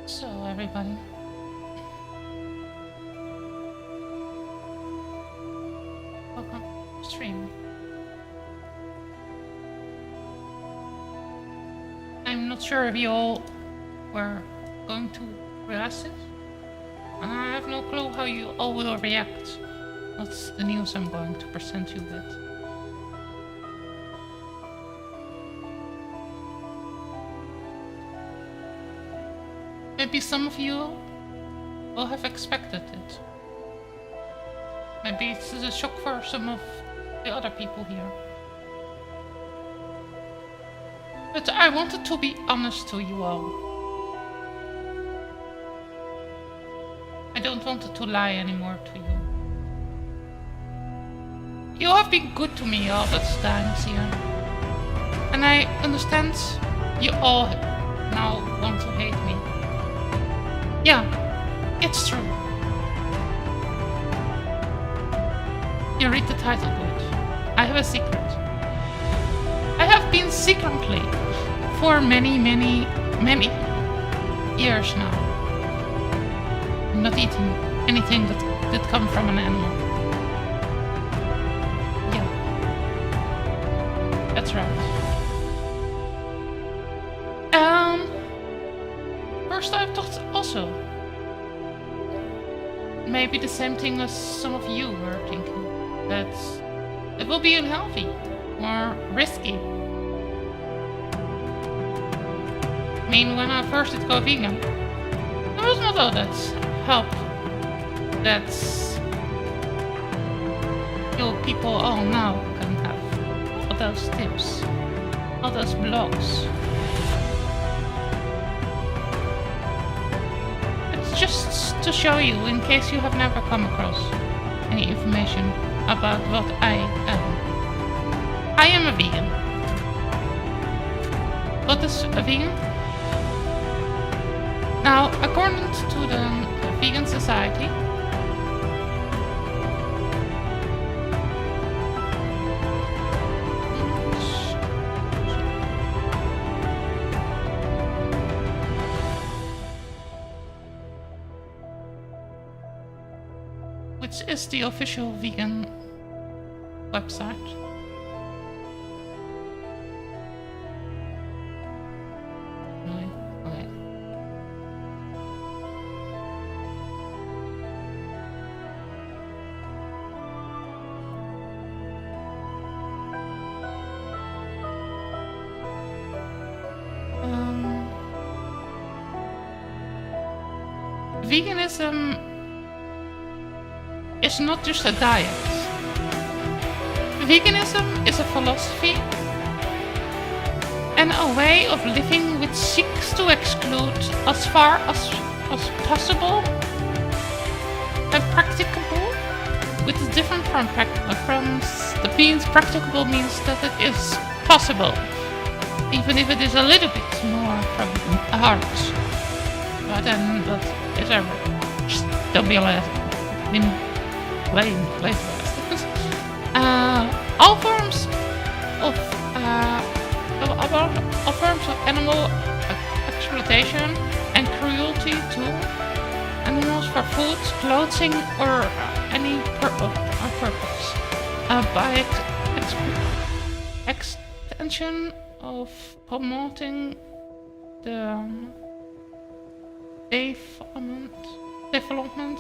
So, everybody. Welcome to the stream. I'm not sure if you all were going to realize this, and I have no clue how you all will react. That's the news I'm going to present you with. Maybe some of you will have expected it. Maybe it's a shock for some of the other people here. But I wanted to be honest to you all. I don't want to lie anymore to you. You have been good to me all this time here. And I understand you all now want to hate me. Yeah, it's true. You read the title good. I have a secret. I have been secretly for many years now not eating anything that come from an animal. Yeah, that's right. First I thought also maybe the same thing as some of you were thinking, that it will be unhealthy or risky. I mean, when I first did go vegan, there was not all that help that you people all now can have. All those tips, all those blogs. It's just to show you, in case you have never come across any information about what I am. I am a vegan. What is a vegan? Now, according to the Vegan Society, which is the official vegan website. Okay. Veganism is not just a diet. Veganism is a philosophy and a way of living which seeks to exclude as far as possible and practicable, which is different from the means practicable means that it is possible, even if it is a little bit more from hard. But then that is just don't be lazy. All forms of animal exploitation and cruelty to animals for food, clothing, or any purpose. By extension of promoting the development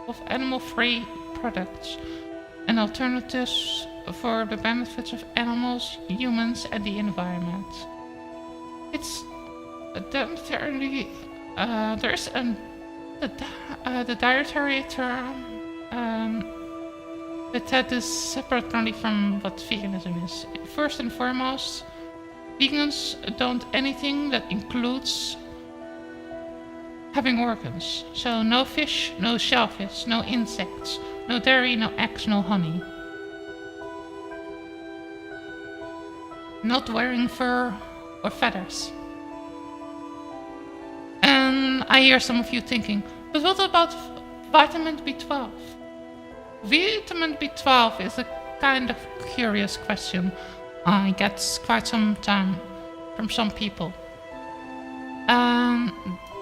of animal-free products and alternatives for the benefits of animals, humans, and the environment. It's dietary. There's the dietary term, but that is separately from what veganism is. First and foremost, vegans don't anything that includes having organs. So no fish, no shellfish, no insects, no dairy, no eggs, no honey. Not wearing fur or feathers. And I hear some of you thinking, but what about vitamin B12? Vitamin B12 is a kind of curious question. I get quite some time from some people.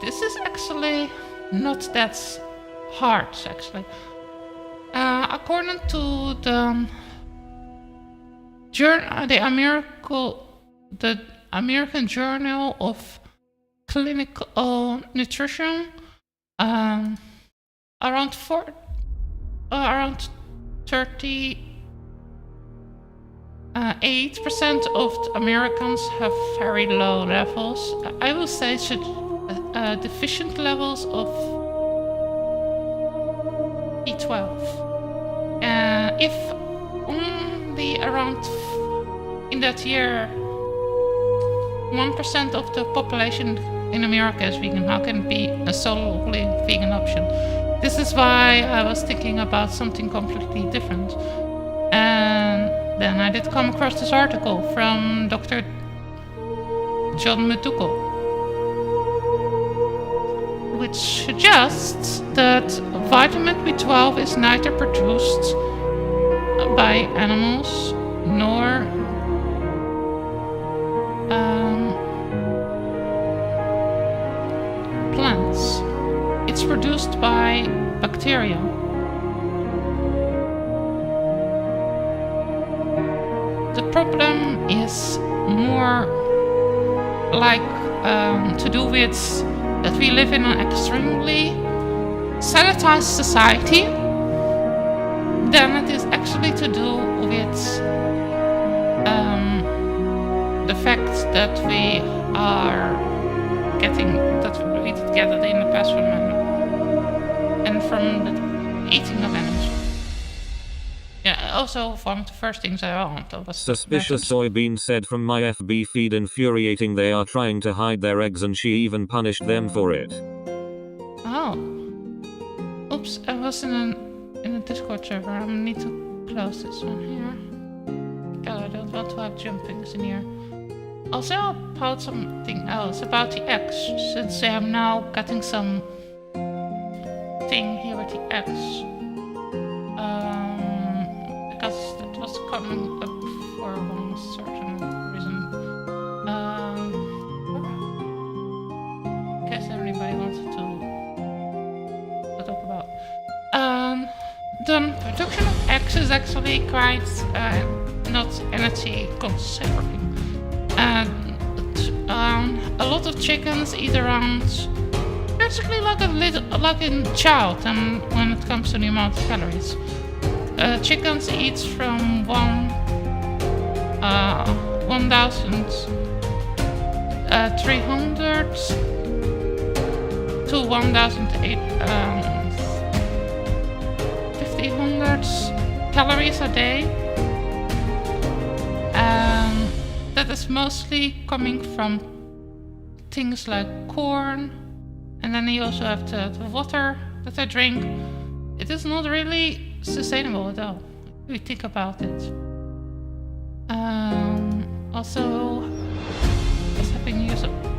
this is actually not that hard, actually. According to the American Journal of Clinical Nutrition, around 38% of the Americans have very low levels. I will say deficient levels of B12. If only around in that year 1% of the population in America is vegan, how can it be a solely vegan option? This is why I was thinking about something completely different. And then I did come across this article from Dr. John McDougall, which suggests that vitamin B12 is neither produced by animals nor plants. It's produced by bacteria. The problem is more like to do with that we live in an extremely sanitized society than it is actually to do with the fact that we are getting that we get it in the past from and from the eating of animals. Yeah, also one of the first things I want was Suspicious soybean said from my FB feed, infuriating, they are trying to hide their eggs and she even punished them for it. Oh. Oops, I was in a Discord server. I need to close this one here. God, I don't want to have jumpings in here. Also about something else, about the eggs, since I am now getting some thing here with the eggs. Because that was coming up for one certain reason. In case anybody wanted to talk about. The production of eggs is actually quite not energy conserving. A lot of chickens eat around basically like a child, and when it comes to the amount of calories. Chickens eat from 1,300 to 1,500 calories a day. That is mostly coming from things like corn, and then you also have the water that they drink. It is not really sustainable at all, if we think about it.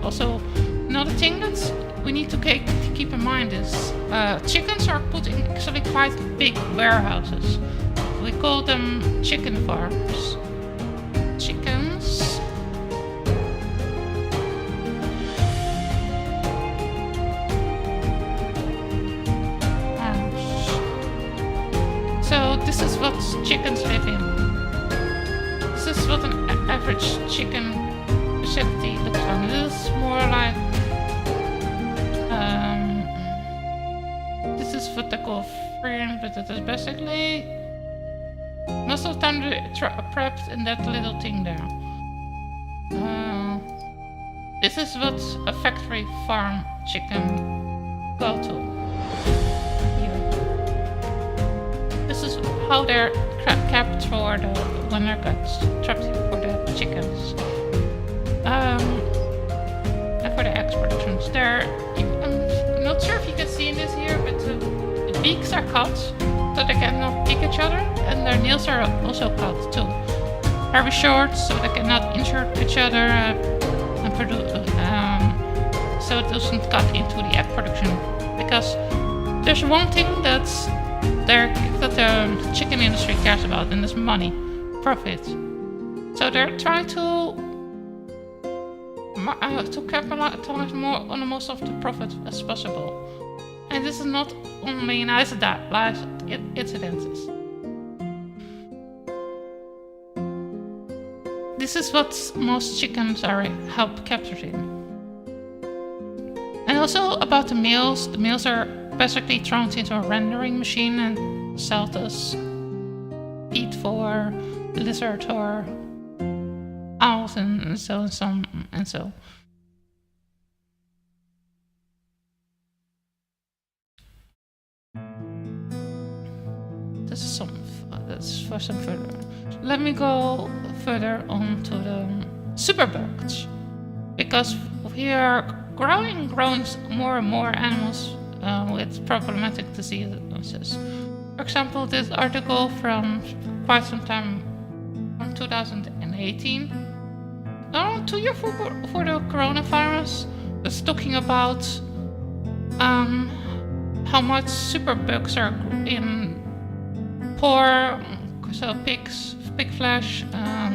Also, another thing that we need to keep in mind is chickens are put in actually quite big warehouses. We call them chicken farms. Chickens. So this is what chickens live in. This is what an average chicken facility looks like. This is more like this is what they call freeing, but it is basically most of the time they're prepped in that little thing there. This is what a factory farm chicken go to. Here. This is how they're kept for when they're trapped for the chickens. And for the egg productions. I'm not sure if you can see this here, but the beaks are cut so they cannot pick each other, and their nails are also cut too. Very short, so they cannot injure each other and produce, so it doesn't cut into the egg production. Because there's one thing that the chicken industry cares about, and that's money, profit. So they're trying to to capitalize more on the most of the profit as possible. And this is not only an isolated incident. This is what most chickens are help capturing. And also about the males. The males are basically thrown into a rendering machine and sold as feed for lizard or owls and so. That's for some further. Let me go further on to the superbugs, because we are growing more and more animals with problematic diseases. For example, this article from quite some time, from 2018, around 2 years for the coronavirus, was talking about how much superbugs are in pork, so pig flesh,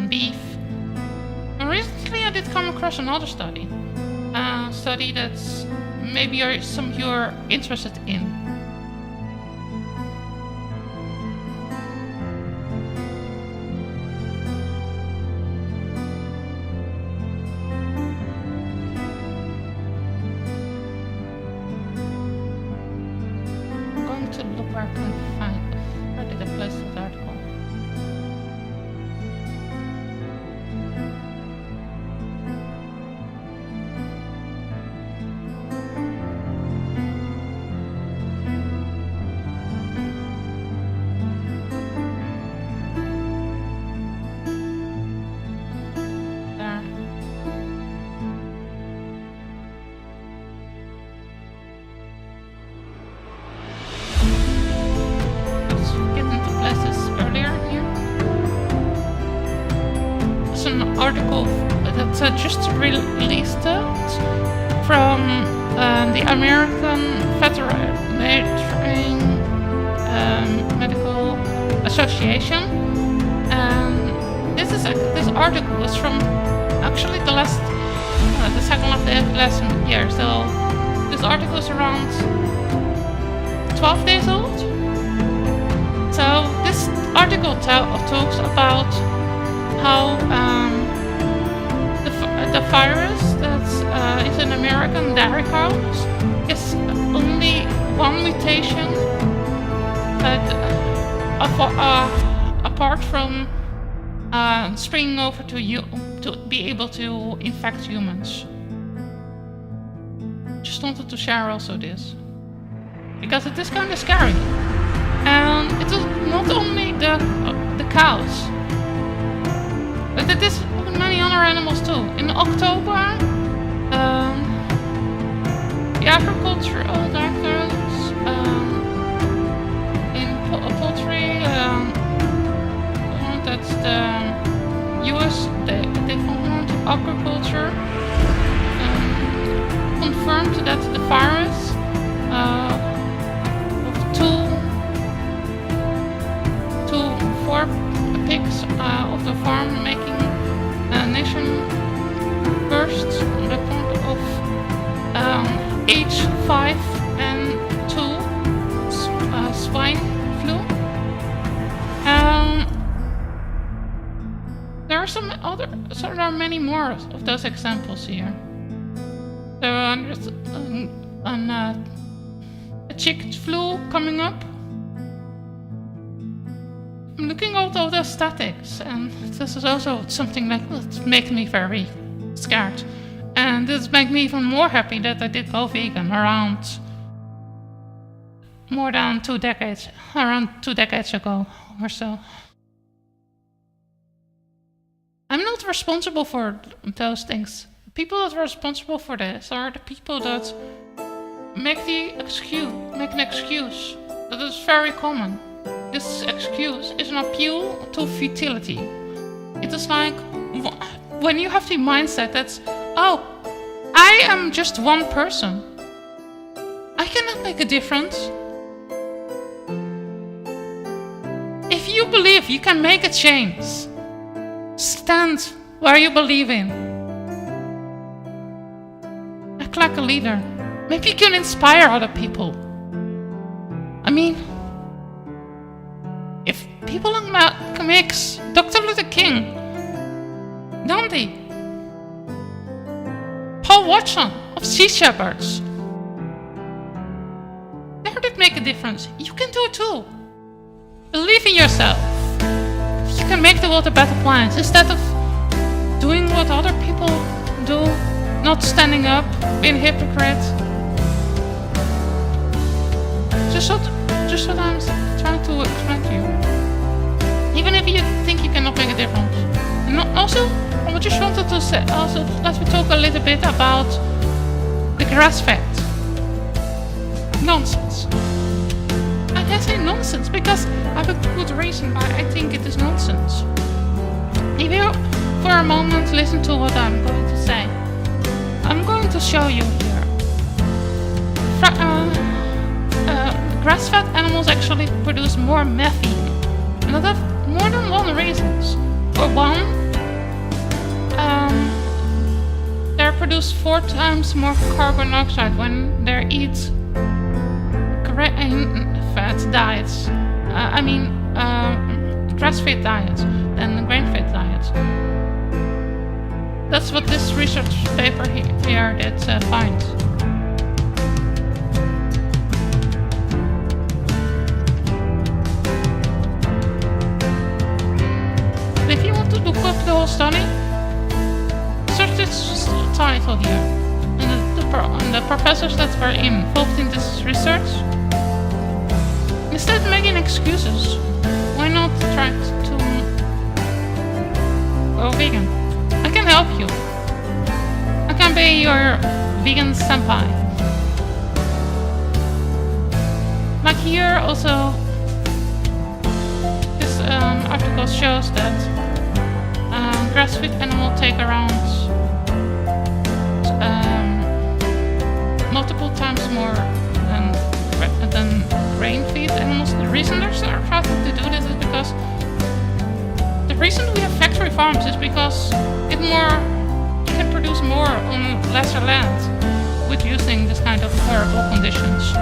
beef. And recently I did come across another study. A study that's maybe some of you are interested in. I'm going to look where I can find. Where did I place this article? Article that just released from the American Veterinary Medical Association, and this article is from actually the second of the last year. So this article is around 12 days old. So this article talks about how the virus that is in American dairy cows is only one mutation apart from springing over to be able to infect humans. Just wanted to share also this, because it is kind of scary, and it is not only the cows, but it is many other animals too. In October, the agricultural directors in poultry, that's the US Department of Agriculture, confirmed that the virus of 4 pigs of the farm making nation first report of H5N2 swine flu. There are many more of those examples here. There are a chicken flu coming up. I'm looking at all those statistics, and this is also something that makes me very scared. And this makes me even more happy that I did go vegan around 2 decades ago or so. I'm not responsible for those things. People that are responsible for this are the people that make an excuse that is very common. This excuse is an appeal to futility. It is like when you have the mindset that's, oh, I am just one person. I cannot make a difference. If you believe you can make a change, stand where you believe in. look like a leader. Maybe you can inspire other people. I mean, if people like Malcolm X, Dr. Luther King, Gandhi, Paul Watson of Sea Shepherds, they did make a difference. You can do it too. Believe in yourself. You can make the world a better place instead of doing what other people do, not standing up, being a hypocrite. Just what I'm trying to explain to you. Even if you think you cannot make a difference. And also, I just wanted to say, also, let me talk a little bit about the grass-fed nonsense. I say nonsense because I have a good reason why I think it is nonsense. If you, for a moment, listen to what I'm going to say. I'm going to show you here. Grass-fed animals actually produce more methane. And that have more than one reasons. For one, they produce 4 times more carbon dioxide when they eat grain-fed diets. Grass-fed diets than grain-fed diets. That's what this research paper here did find. If you want to look up the whole study, search this title here. And the professors that were involved in this research, instead of making excuses, why not try to go vegan? I can help you. I can be your vegan senpai. Like here also, this article shows that grass-fed animals take around multiple times more than grain-fed animals. The reason they're starting to do this is because the reason we have factory farms is because it can produce more on lesser land with using this kind of horrible conditions.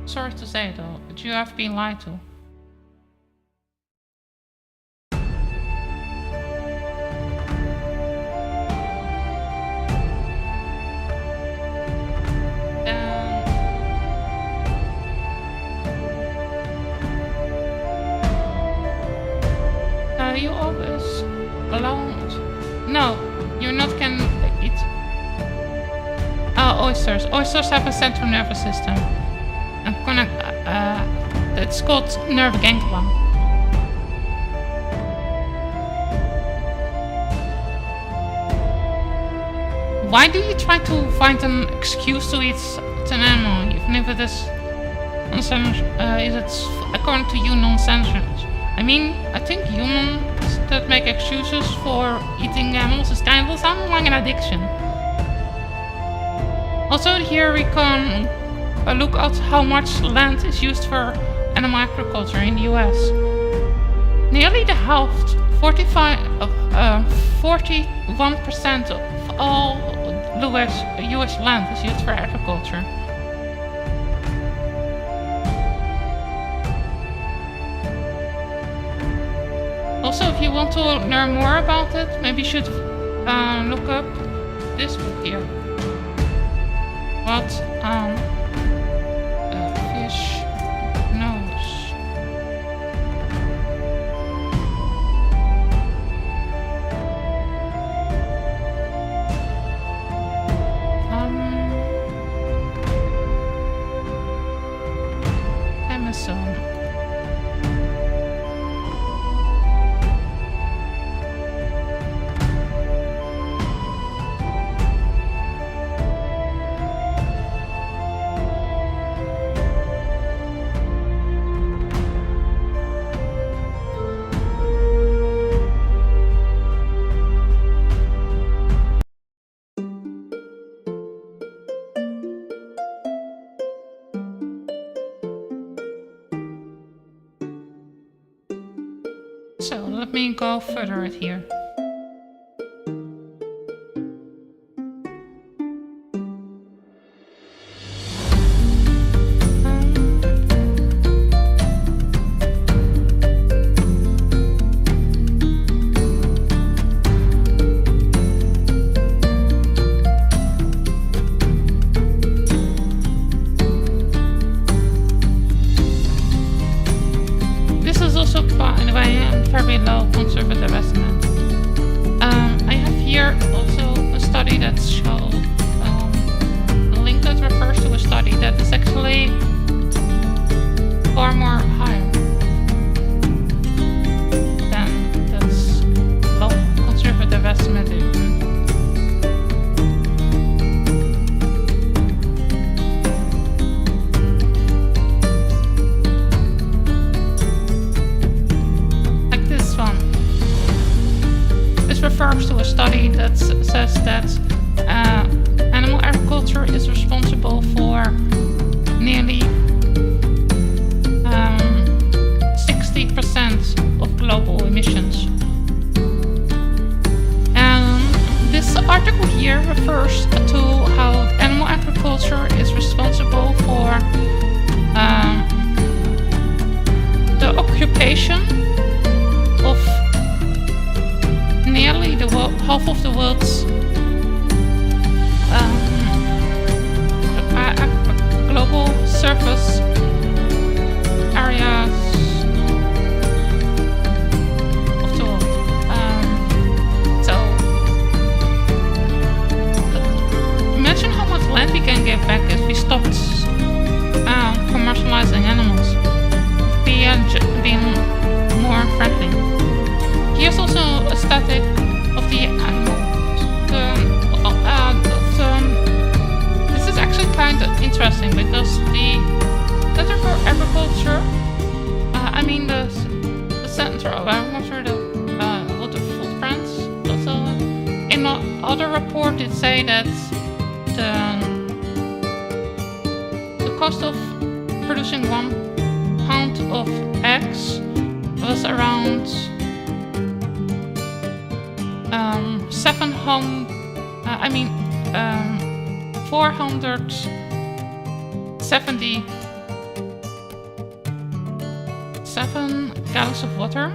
Sorry to say though, but you have been lied to. You always alone. No, you're not can eat. Oysters. Oysters have a central nervous system. It's called nerve ganglia. Why do you try to find an excuse to eat an animal, even if it is according to you nonsense? I mean, I think humans that make excuses for eating animals is kind of sounding like an addiction. Also, here we can look at how much land is used for animal agriculture in the US. Nearly the half, 41% of all US land is used for agriculture. Also, if you want to learn more about it, maybe you should look up this book here. What fish knows minus zone. So let me go further right here. This is also, by the way, a very low conservative estimate. I have here also a study that showed a link that refers to a study that is actually far more higher than this low conservative estimate. Refers to a study that says that animal agriculture is responsible for nearly 60% of global emissions. And this article here refers to how animal agriculture is responsible for the occupation of nearly half of the world's global surface areas of the world. So imagine how much land we can give back if we stopped commercializing animals. We are being more friendly. Here's also a static of the animals. This is actually kind of interesting because the Center for Agriculture, the Center of Agriculture, the footprints. Also, in another report, it say that the cost of producing 1 pound of eggs was around 477 gallons of water.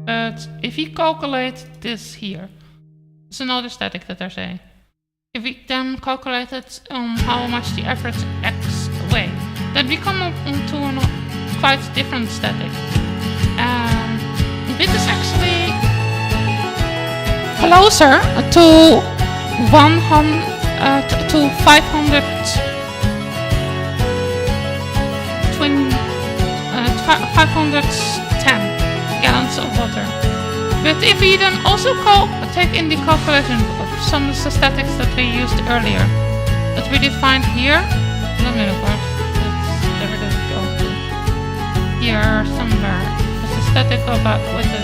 But if we calculate this here, it's another static that they're saying. If we then calculate it how much the average eggs weigh, then we come up onto a quite different static. This is actually closer to 510 gallons of water. But if we then also take in the calculation of some of the statistics that we used earlier, that we defined here, let me look first. There we go. Here somewhere, there's a static about with the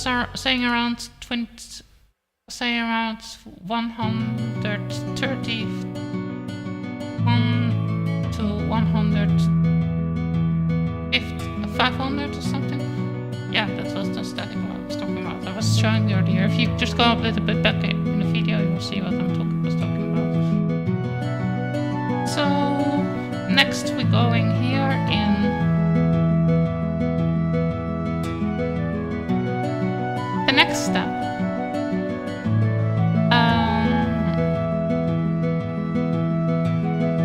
saying around 131 to 500 or something. Yeah, that was the static one I was talking about. I was showing you earlier. If you just go a little bit back in the video, you will see what I was talking about. So next we're going here in the next step.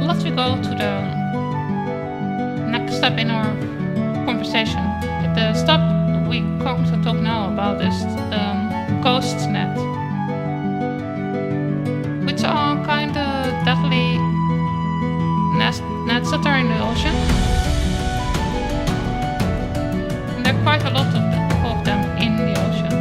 Let's go to the next step in our conversation. The step we come to talk now about is ghost net, which are kind of deadly nets that are in the ocean. And there are quite a lot of them in the ocean.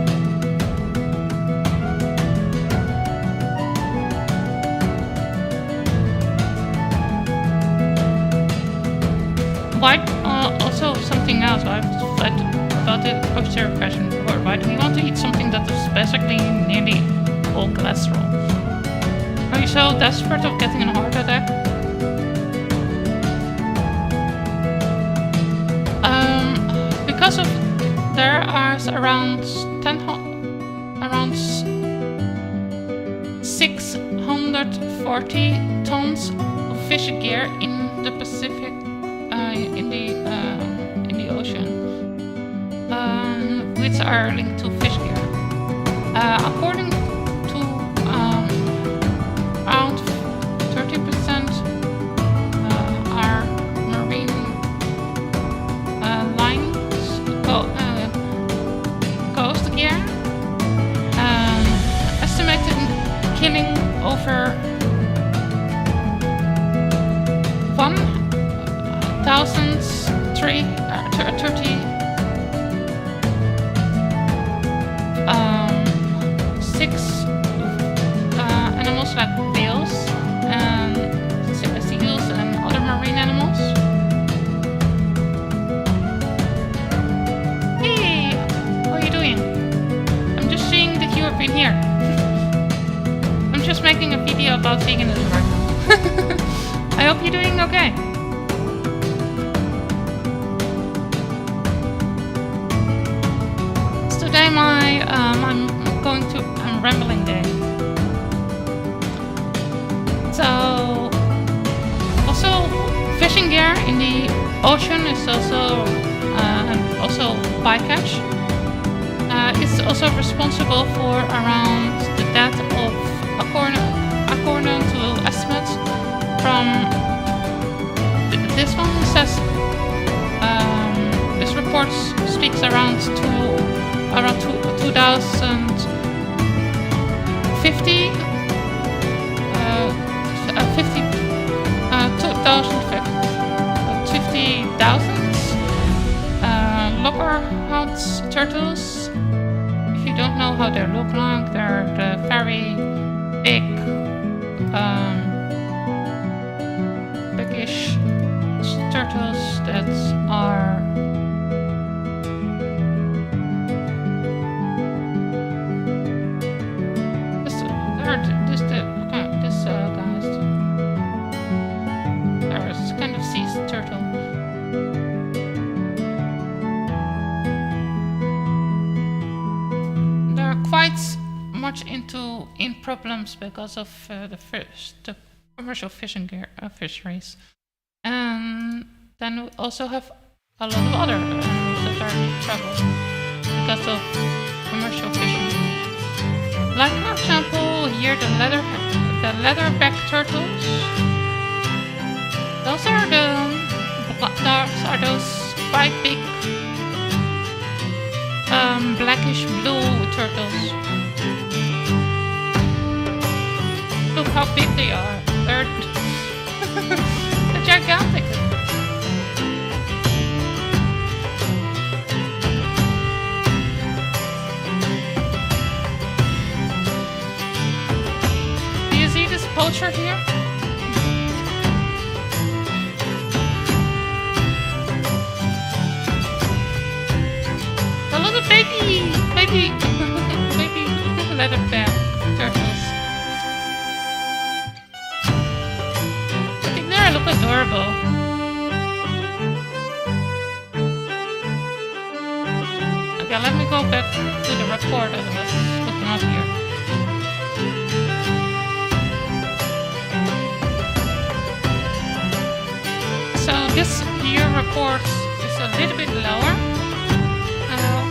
Why? Also something else I've said about the posterior question before. Why do we want to eat something that is basically nearly all cholesterol? Are you so desperate of getting a heart attack? Because of there are around 640 tons of fish gear in the Pacific. In the ocean, which are linked to fish gear. According to around 30% are marine lines, coast gear, estimated killing over 1,036 animals like whales and seals and other marine animals. Hey, how are you doing? I'm just seeing that you have been here. I'm just making a video about veganism right now. I hope you're doing okay. Today I'm rambling day. So also fishing gear in the ocean is also bycatch. It's also responsible for around the death of according to estimates from this one says this report speaks around 2050, 50,000 loggerhead turtles. If you don't know how they look like, they're the very big, biggish turtles that are in problems because of the commercial fishing gear fisheries, and then we also have a lot of other animals that are in trouble because of commercial fishing. Like for example, here the leatherback turtles. Those are those quite big blackish blue turtles. Look how big they are. They're gigantic. Do you see this poacher here? A lot of baby maybe we can let it back. Turtles. I think they look adorable. Okay, let me go back to the report that I was looking up here. So this year report is a little bit lower.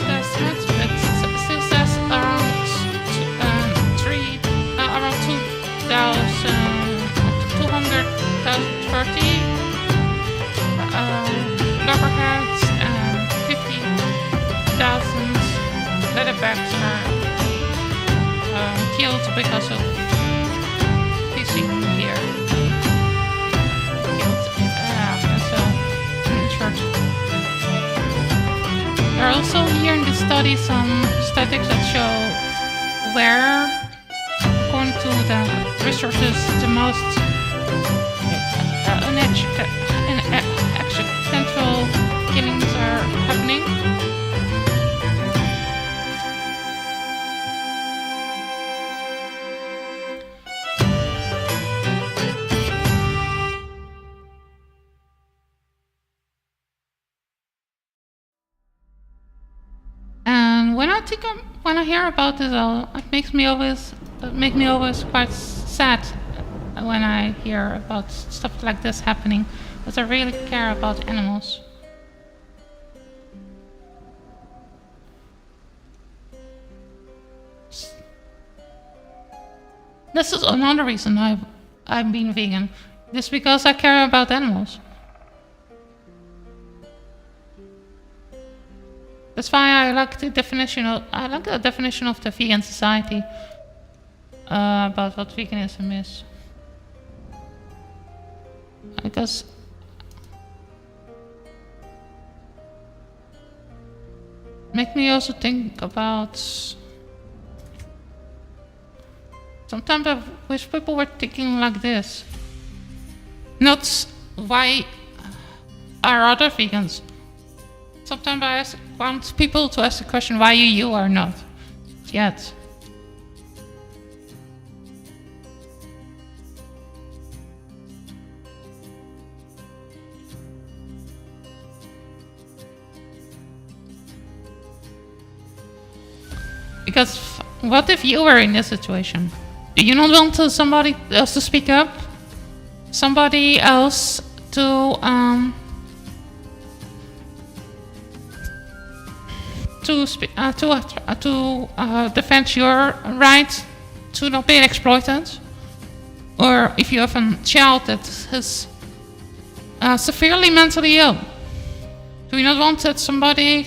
The estimates, but it still says around 230 loggerheads and 50,000 leatherbacks are killed because of fishing here. There are also here in the study some statistics that show where, according to the resources, the most accidental killings are happening. When I hear about this, it makes me always quite sad when I hear about stuff like this happening, because I really care about animals. This is another reason I've been vegan. Just because I care about animals. That's why I like the definition of the vegan society about what veganism is. Because make me also think about. Sometimes I wish people were thinking like this. Not why are other vegans. Sometimes I want people to ask the question, why you are not yet. Because what if you were in this situation? Do you not want somebody else to speak up? Somebody else to defend your right to not being exploited, or if you have a child that is severely mentally ill, do you not want that somebody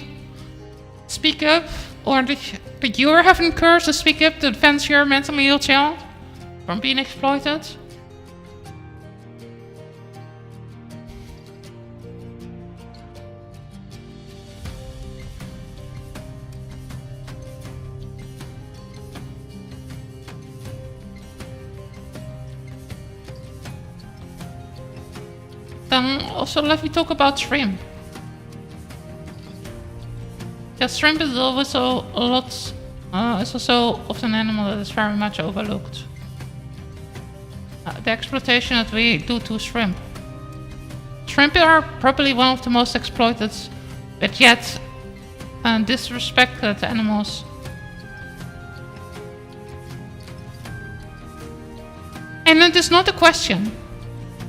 speak up, or that you're having courage to speak up to defend your mentally ill child from being exploited? Then also let me talk about shrimp. Yeah, shrimp is also is also often an animal that is very much overlooked. The exploitation that we do to shrimp. Shrimp are probably one of the most exploited, but yet disrespected animals. And it is not a question.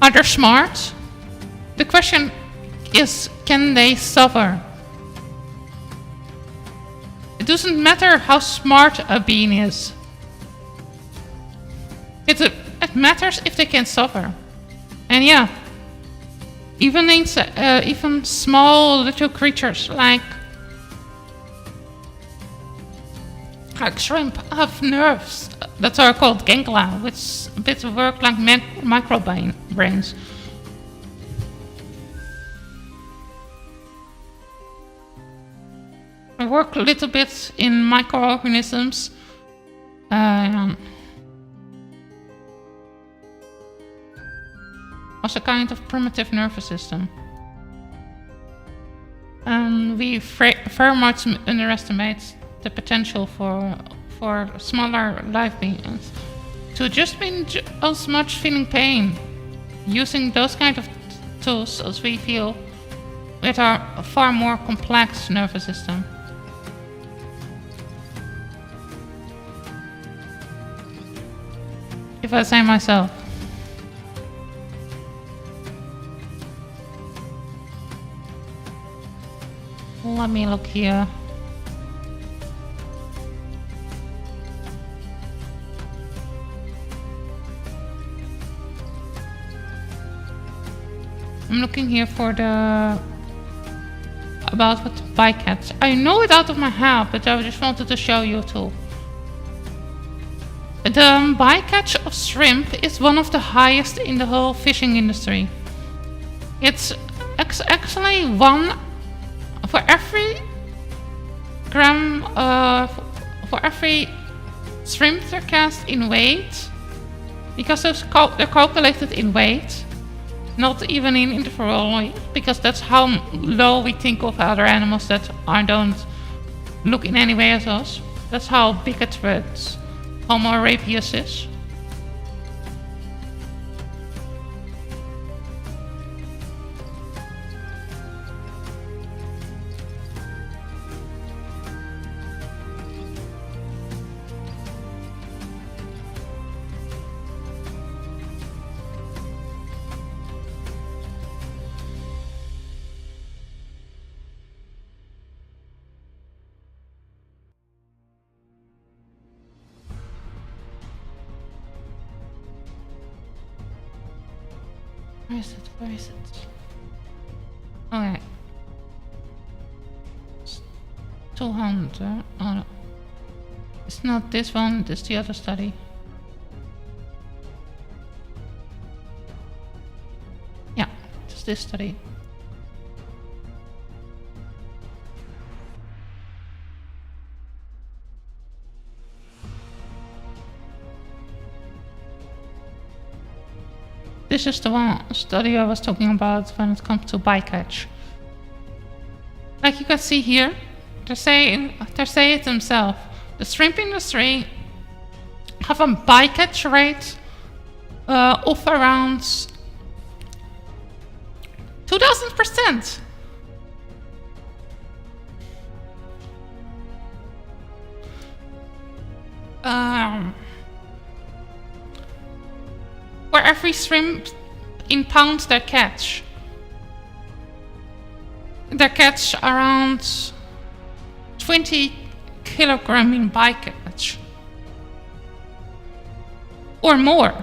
Are they smart? The question is, can they suffer? It doesn't matter how smart a being is. It matters if they can suffer. And yeah, even small little creatures like shrimp have nerves that are called ganglia, which a bit work like microbrains. I work a little bit in microorganisms. As a kind of primitive nervous system. And we very much underestimate the potential for smaller life beings to just be as much feeling pain using those kind of tools as we feel with our far more complex nervous system. If I say myself. Let me look here. I'm looking here for the about what the bycatch. I know it out of my head, but I just wanted to show you too. The bycatch of shrimp is one of the highest in the whole fishing industry. It's actually one for every gram for every shrimp they're cast in weight, because they're calculated in weight, not even in interval, because that's how low we think of other animals that don't look in any way as us. That's how big a threat Homo erectus is. Where is it? Where is it? Okay. 200. Oh no. It's not this one, it's the other study. Yeah, it's this study. This is the one study I was talking about when it comes to bycatch. Like you can see here, they say it themselves. The shrimp industry have a bycatch rate of around 2000%. For every shrimp in pounds they catch around 20 kilogram in bycatch or more.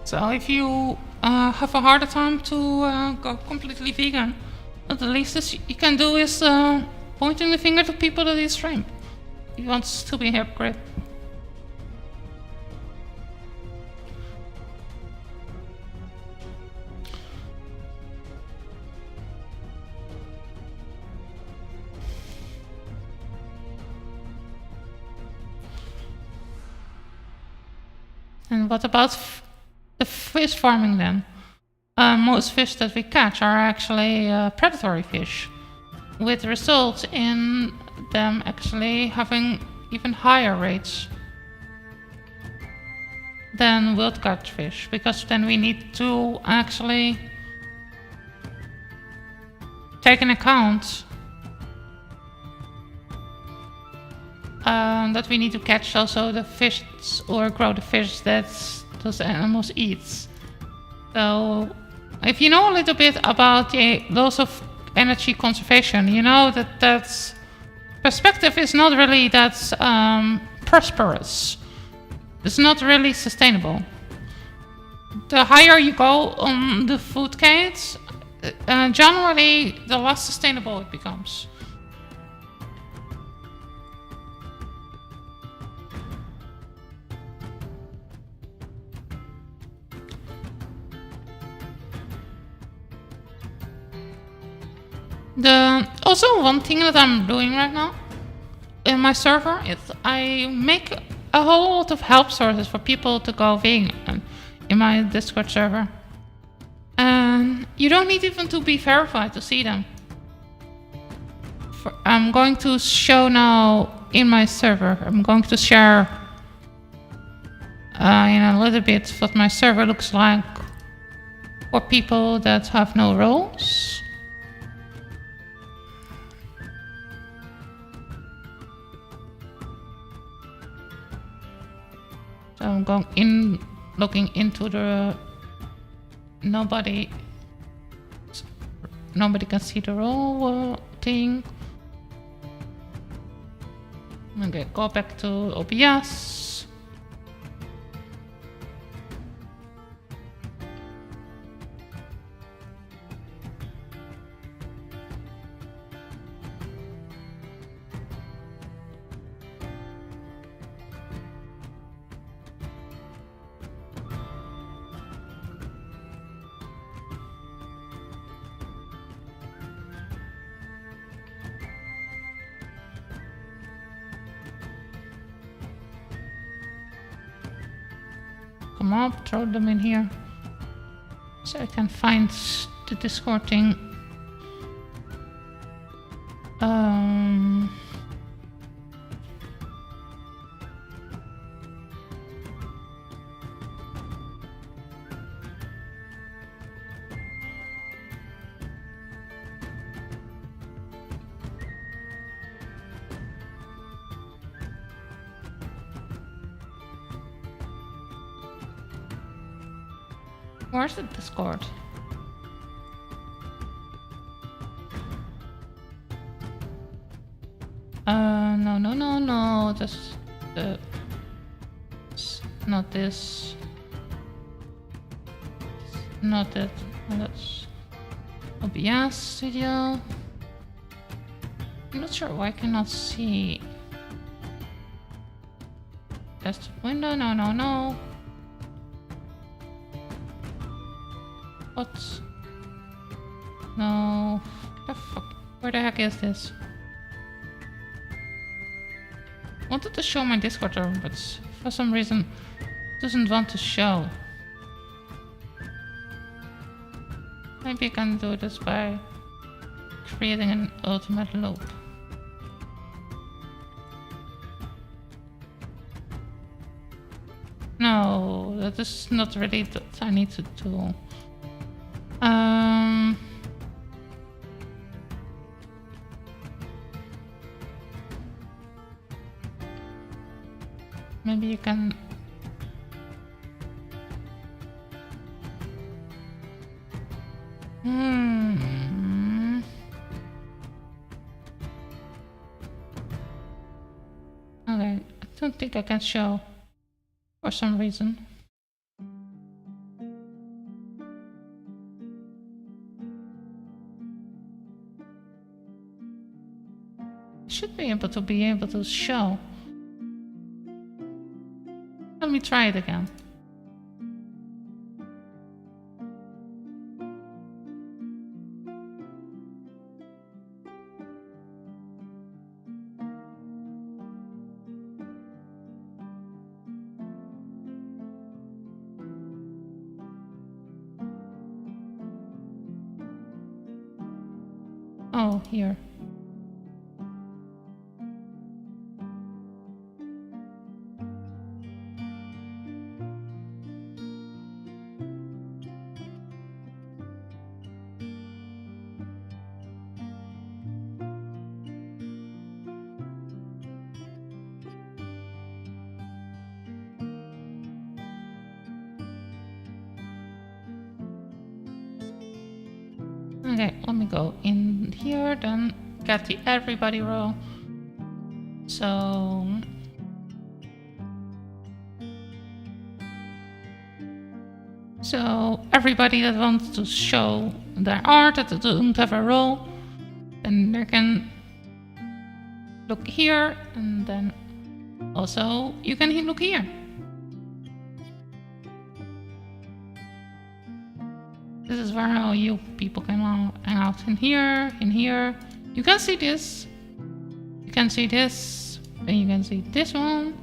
So if you have a harder time to go completely vegan, at the least you can do is pointing the finger to people that eat shrimp. He wants to be a hypocrite. And what about the fish farming then? Most fish that we catch are actually predatory fish, with results in them actually having even higher rates than wild caught fish, because then we need to actually take into account that we need to catch also the fish or grow the fish that those animals eat. So if you know a little bit about the laws of energy conservation, you know that perspective is not really that prosperous. It's not really sustainable. The higher you go on the food chain, generally the less sustainable it becomes. Also one thing that I'm doing right now in my server is I make a whole lot of help sources for people to go vegan in my Discord server. And You don't need even to be verified to see them. I'm going to show now in my server. I'm going to share in a little bit what my server looks like for people that have no roles. So I'm looking into the nobody can see the role thing. Okay, go back to OBS. Come up, throw them in here. So I can find the Discord thing. Where's the Discord? No. That's not this. Not that. No, that's OBS Studio. I'm not sure why I cannot see. That's window. No. What? No. The fuck? Where the heck is this? I wanted to show my Discord room, but for some reason it doesn't want to show. Maybe I can do this by creating an ultimate loop. No, that is not really what I need to do. Maybe you can. Okay, I don't think I can show for some reason. Should be able to show. Let me try it again. Oh, here. Okay, let me go in here, then get the everybody row. So everybody that wants to show their art that they don't have a role, then they can look here, and then also you can look here. This is where how you people can hang out in here, You can see this. You can see this, and you can see this one,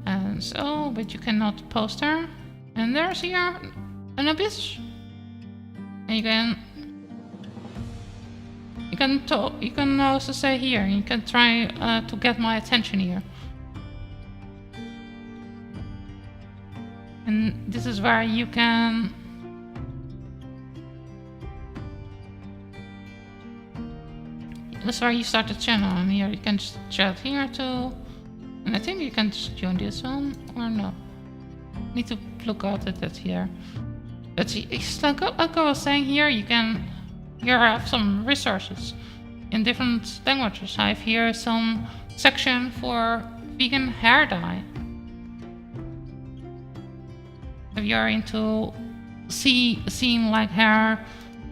and so, but you cannot post there. And there's here an abyss. And you can also say here. You can try to get my attention here. And this is where you can that's where you start the channel, and here you can just chat here too. And I think you can just join this one, or no. Need to look out at that here. But it's like I was saying here, you have some resources in different languages. I have here some section for vegan hair dye. If you're into seeing like hair,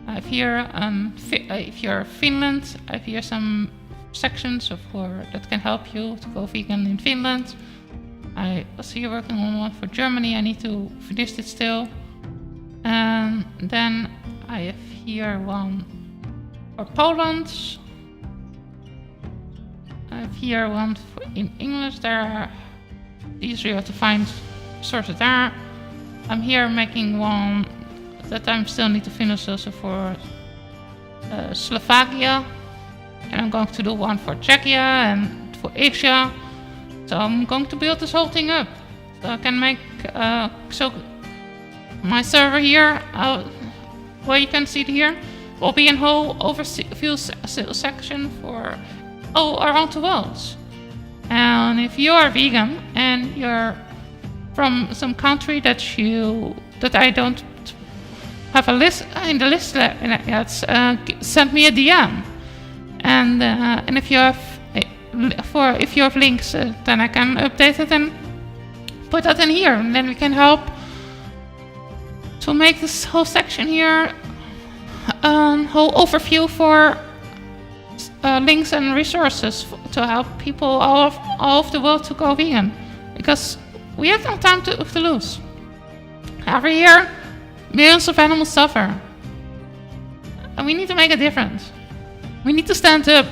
I have here, if you're Finland, I have here some sections that can help you to go vegan in Finland. I was here working on one for Germany. I need to finish it still. And then I have here one for Poland. I have here one in English. There are easier to find sorted there. I'm here making one that I still need to finish also for Slovakia. And I'm going to do one for Czechia and for Asia. So I'm going to build this whole thing up. So I can make my server here, where you can see it here, will be a whole overview section for around the world. And if you are vegan and you're from some country that I don't have a list in the list yet, send me a DM. And if you have links, then I can update it and put that in here, and then we can help to make this whole section here whole overview for links and resources to help people all over the world to go vegan, because we have no time to lose. Every year, millions of animals suffer, and we need to make a difference. We need to stand up.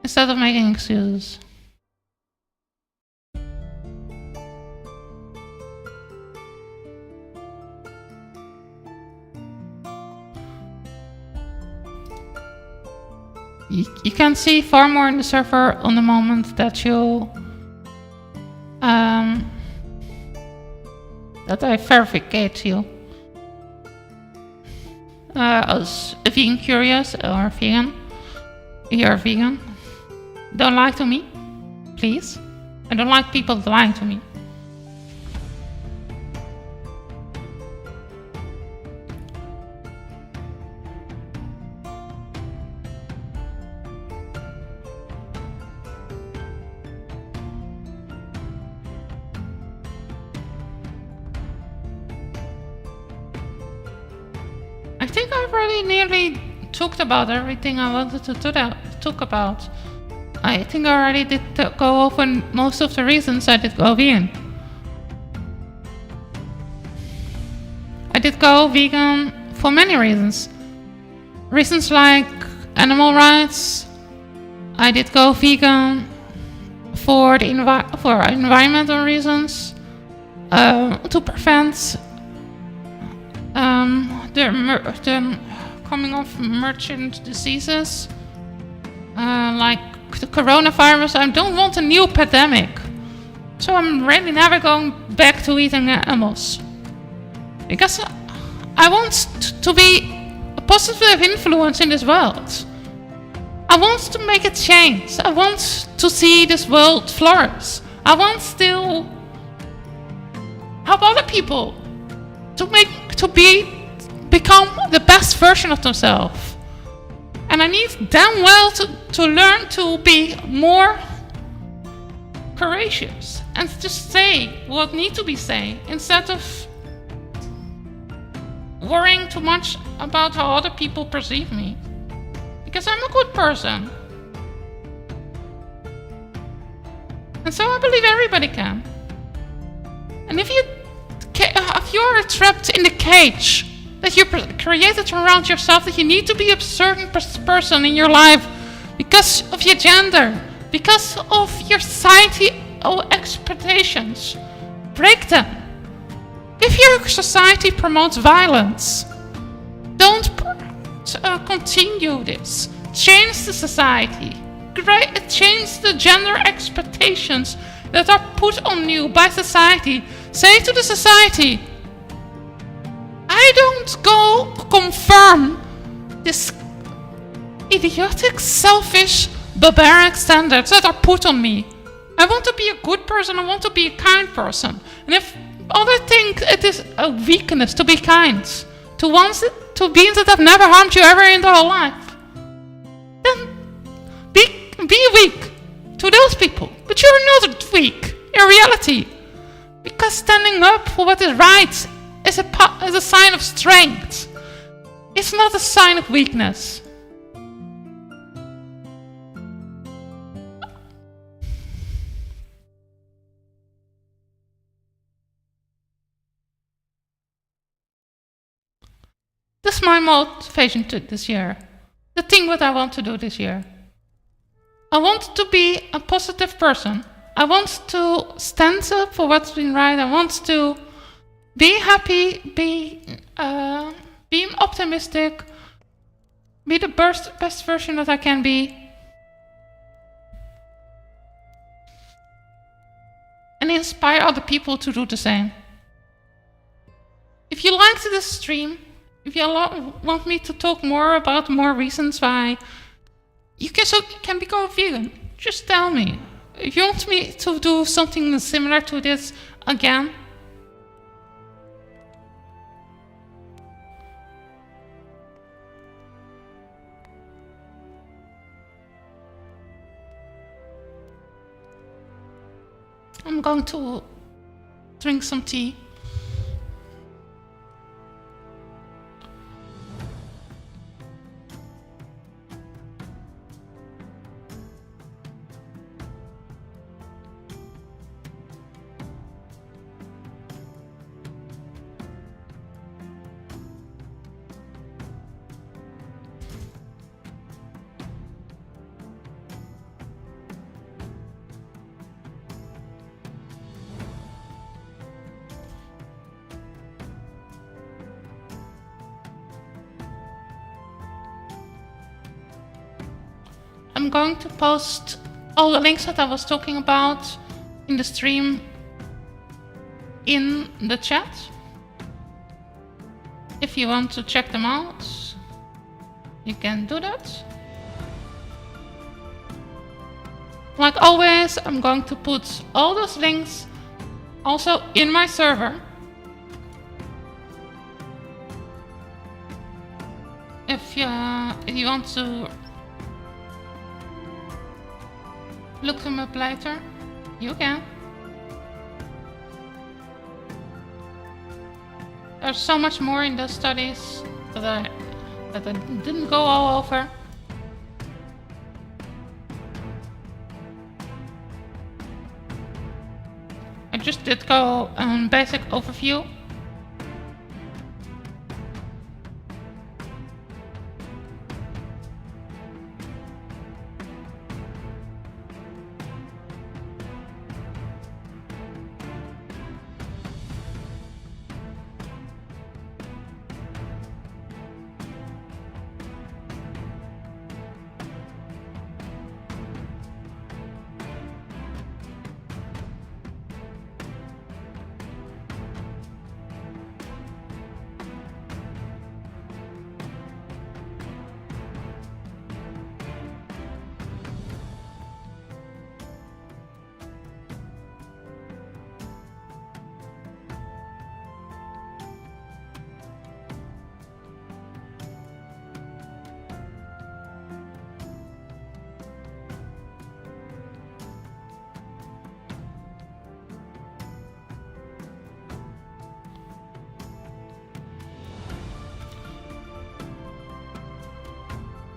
Instead of making excuses. You can see far more in the server on the moment that that I verificate you as a vegan curious or vegan. You're vegan. Don't lie to me, please. I don't like people lying to me. I think I've already nearly talked about everything I wanted to talk about. I think I already did go over most of the reasons I did go vegan. I did go vegan for many reasons. Reasons like animal rights. I did go vegan for environmental reasons, to prevent the coming of merchant diseases, like the coronavirus. I don't want a new pandemic, so I'm really never going back to eating animals, because I want to be a positive influence in this world. I want to make a change. I want to see this world flourish. I want to help other people to become the best version of themselves. And I need damn well to learn to be more courageous and just say what needs to be said, instead of worrying too much about how other people perceive me. Because I'm a good person. And so I believe everybody can. And if you're trapped in the cage that you created around yourself, that you need to be a certain person in your life because of your gender, because of your society expectations. Break them. If your society promotes violence, don't continue this. Change the society. Change the gender expectations that are put on you by society. Say to the society, I don't go confirm this idiotic, selfish, barbaric standards that are put on me. I want to be a good person, I want to be a kind person. And if others think it is a weakness to be kind to beings that have never harmed you ever in their whole life, then be weak to those people. But you're not weak in reality. Because standing up for what is right is a sign of strength. It's not a sign of weakness. That's my motivation to this year. The thing what I want to do this year. I want to be a positive person. I want to stand up for what's been right. I want to be happy, be optimistic, be the best version that I can be. And inspire other people to do the same. If you liked this stream, if you want me to talk more about more reasons why you can become a vegan, just tell me. If you want me to do something similar to this again, I'm going to drink some tea. I'm going to post all the links that I was talking about in the stream in the chat. If you want to check them out, you can do that. Like always, I'm going to put all those links also in my server. If you want to look them up later, you can. There's so much more in those studies that I didn't go all over. I just did go basic overview.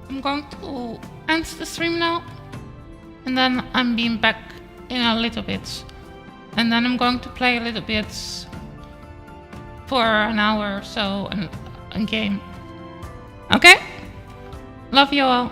I'm going to end the stream now, and then I'm being back in a little bit, and then I'm going to play a little bit for an hour or so a game. Okay? Love you all.